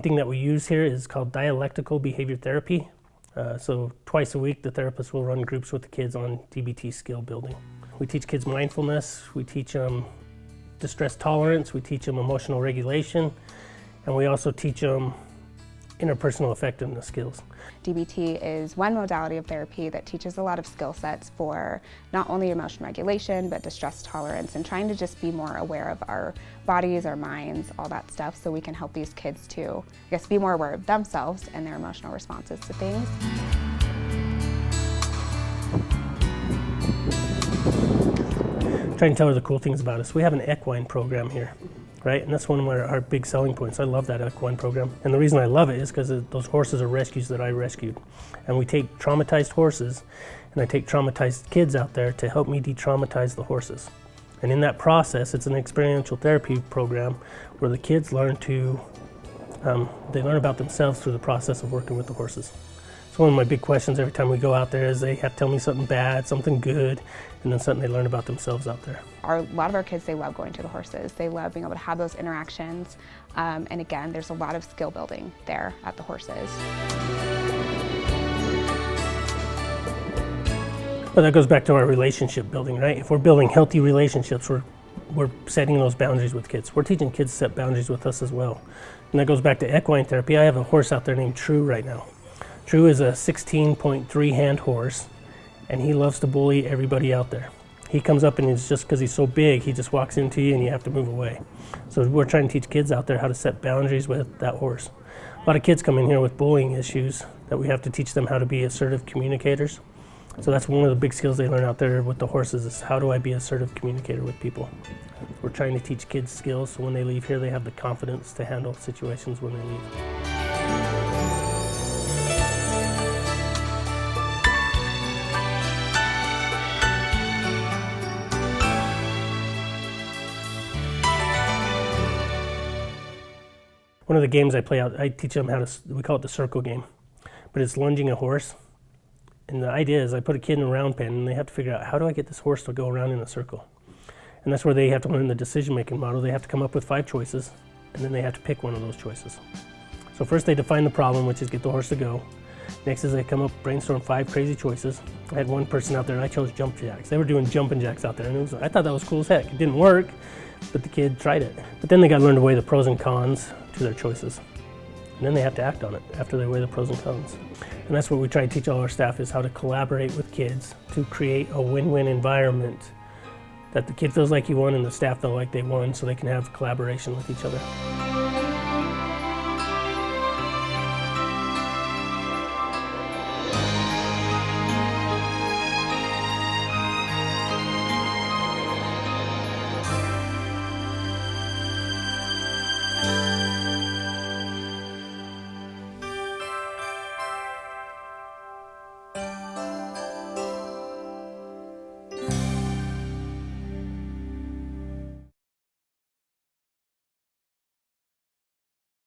thing that we use here is called dialectical behavior therapy. So twice a week, the therapist will run groups with the kids on DBT skill building. We teach kids mindfulness, we teach them distress tolerance, we teach them emotional regulation, and we also teach them interpersonal effectiveness skills. DBT is one modality of therapy that teaches a lot of skill sets for not only emotion regulation, but distress tolerance, and trying to just be more aware of our bodies, our minds, all that stuff, so we can help these kids to, I guess, be more aware of themselves and their emotional responses to things. Trying to tell her the cool things about us. We have an equine program here, right? And that's one of our big selling points. I love that equine program. And the reason I love it is because those horses are rescues that I rescued. And we take traumatized horses, and I take traumatized kids out there to help me de-traumatize the horses. And in that process, it's an experiential therapy program where the kids learn to, they learn about themselves through the process of working with the horses. So one of my big questions every time we go out there is they have to tell me something bad, something good, and then something they learn about themselves out there. A lot of our kids, they love going to the horses. They love being able to have those interactions. And again, there's a lot of skill building there at the horses. Well, that goes back to our relationship building, right? If we're building healthy relationships, we're setting those boundaries with kids. We're teaching kids to set boundaries with us as well. And that goes back to equine therapy. I have a horse out there named True right now. True is a 16.3 hand horse, and he loves to bully everybody out there. He comes up and it's just because he's so big, he just walks into you and you have to move away. So we're trying to teach kids out there how to set boundaries with that horse. A lot of kids come in here with bullying issues that we have to teach them how to be assertive communicators. So that's one of the big skills they learn out there with the horses is how do I be an assertive communicator with people. We're trying to teach kids skills so when they leave here they have the confidence to handle situations when they leave. One of the games I play out, I teach them how to, we call it the circle game, but it's lunging a horse. And the idea is I put a kid in a round pen and they have to figure out how do I get this horse to go around in a circle. And that's where they have to learn the decision-making model. They have to come up with 5 choices and then they have to pick one of those choices. So first they define the problem, which is get the horse to go. Next is they come up, brainstorm 5 crazy choices. I had one person out there and I chose jump jacks. They were doing jumping jacks out there and I thought that was cool as heck. It didn't work, but the kid tried it. But then they got to learn to weigh the pros and cons to their choices. And then they have to act on it after they weigh the pros and cons. And that's what we try to teach all our staff is how to collaborate with kids to create a win-win environment that the kid feels like he won and the staff feel like they won so they can have collaboration with each other.